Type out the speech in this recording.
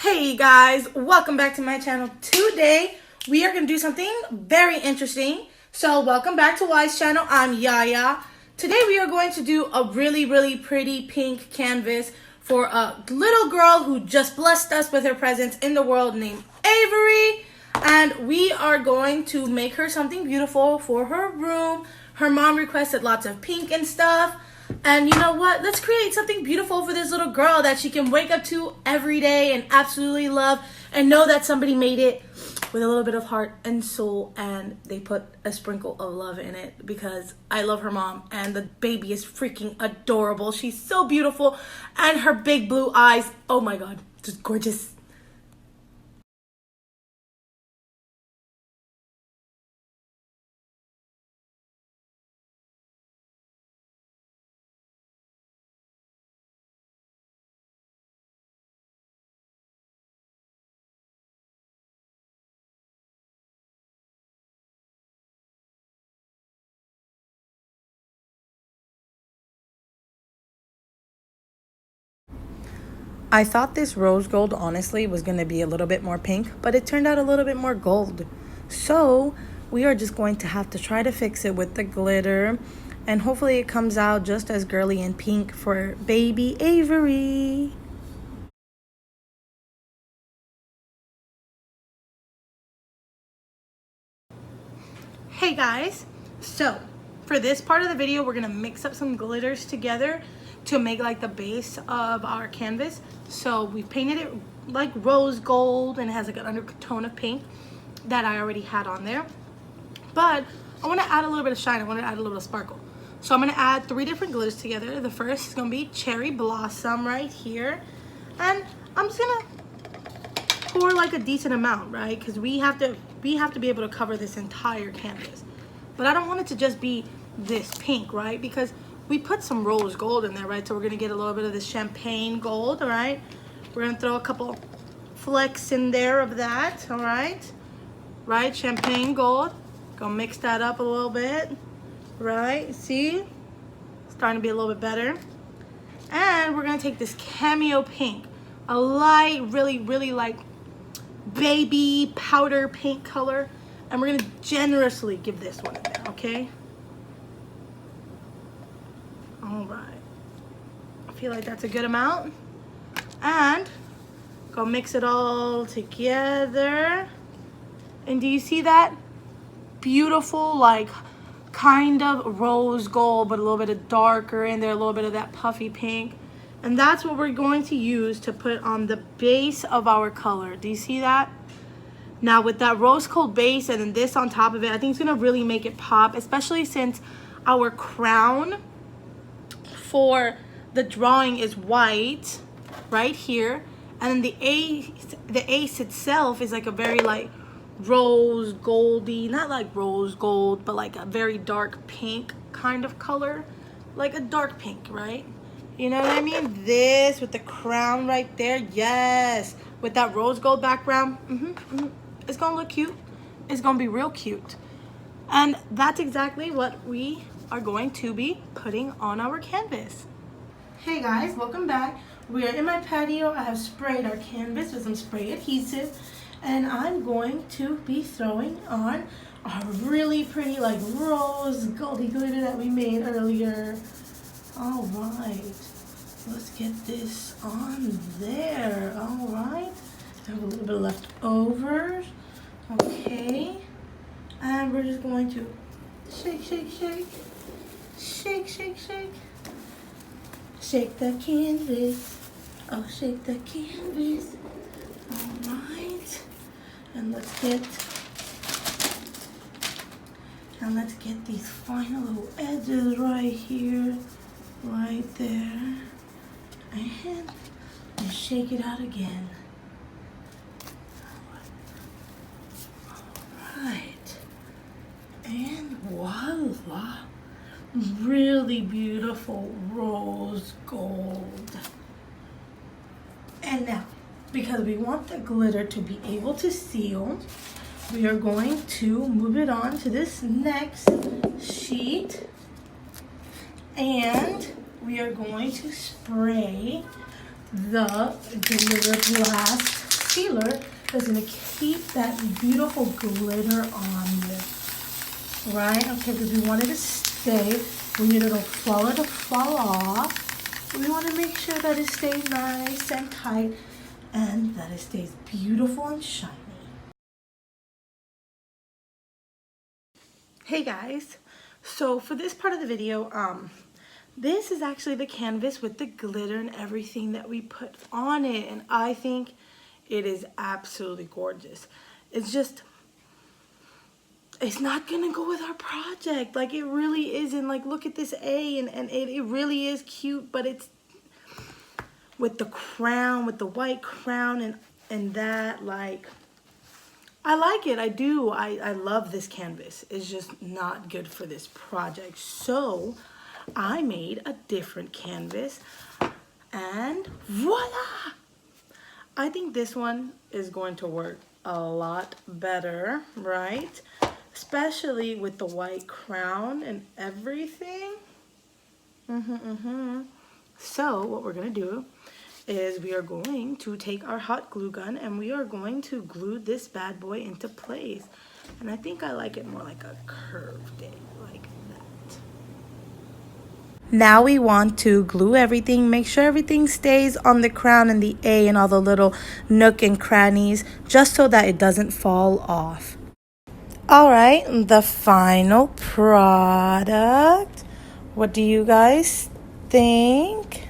Hey guys, welcome back to my channel. Today we are going to do something very interesting. So welcome back to Y's channel. I'm Yaya. Today we are going to do a really pretty pink canvas for a little girl who just blessed us with her presence in the world named Avery. And we are going to make her something beautiful for her room. Her mom requested lots of pink and stuff. And you know what? Let's create something beautiful for this little girl that she can wake up to every day and absolutely love and know that somebody made it with a little bit of heart and soul and they put a sprinkle of love in it because I love her mom and the baby is freaking adorable. She's so beautiful and her big blue eyes, oh my god, just gorgeous. I thought this rose gold honestly was going to be a little bit more pink, but it turned out a little bit more gold. So we are just going to have to try to fix it with the glitter and hopefully it comes out just as girly and pink for baby Avery. Hey guys, so for this part of the video we're gonna mix up some glitters together to make like the base of our canvas. So we painted it like rose gold and it has like an undertone of pink that I already had on there, but I want to add a little bit of shine. I want to add a little bit of sparkle, so I'm going to add 3 different glitters together. The first is going to be cherry blossom right here, and I'm just gonna pour like a decent amount, right? Because we have to be able to cover this entire canvas, but I don't want it to just be this pink, right? Because we put some rose gold in there, right? So we're gonna get a little bit of this champagne gold, all right? We're gonna throw a couple flecks in there of that, all right? Right, champagne gold. Gonna mix that up a little bit, right? See, starting to be a little bit better. And we're gonna take this cameo pink, a light, really like baby powder pink color, and we're gonna generously give this one in there, okay? All right, I feel like that's a good amount. And go mix it all together. And do you see that beautiful, like kind of rose gold, but a little bit of darker in there, a little bit of that puffy pink? And that's what we're going to use to put on the base of our color. Do you see that? Now with that rose gold base and then this on top of it, I think it's gonna really make it pop, especially since our crown for the drawing is white right here, and then the ace itself is like a very like rose goldy, not like rose gold, but like a very dark pink kind of color, like a dark pink, right? You know what I mean? This with the crown right there, yes, with that rose gold background, it's gonna look cute. It's gonna be real cute. And that's exactly what we are going to be putting on our canvas. Hey guys, welcome back. We are in my patio. I have sprayed our canvas with some spray adhesive, and I'm going to be throwing on our really pretty like rose goldy glitter that we made earlier. All right, let's get this on there. All right, I have a little bit left over. Okay, and we're just going to shake, shake, shake, shake, shake, shake, shake the canvas. Oh, shake the canvas. All right, and let's get these final little edges right here, right there, and shake it out again. All right, and voila, really beautiful rose gold. And now, because we want the glitter to be able to seal, we are going to move it on to this next sheet, and we are going to spray the glitter blast sealer that's gonna keep that beautiful glitter on you, right? Okay, because we want it to stay. We need it to fall off. We want to make sure that it stays nice and tight and that it stays beautiful and shiny. Hey guys, so for this part of the video, this is actually the canvas with the glitter and everything that we put on it, and I think it is absolutely gorgeous. It's just, it's not gonna go with our project. Like, it really isn't. Like, look at this A, and it really is cute, but it's with the crown, with the white crown and that, like, I like it. I do. I love this canvas. It's just not good for this project. So I made a different canvas, and voila! I think this one is going to work a lot better, right? Especially with the white crown and everything. So what we're gonna do is we are going to take our hot glue gun and we are going to glue this bad boy into place. And I think I like it more like a curved edge, like that. Now we want to glue everything, make sure everything stays on the crown and the A and all the little nook and crannies, just so that it doesn't fall off. All right, the final product. What do you guys think?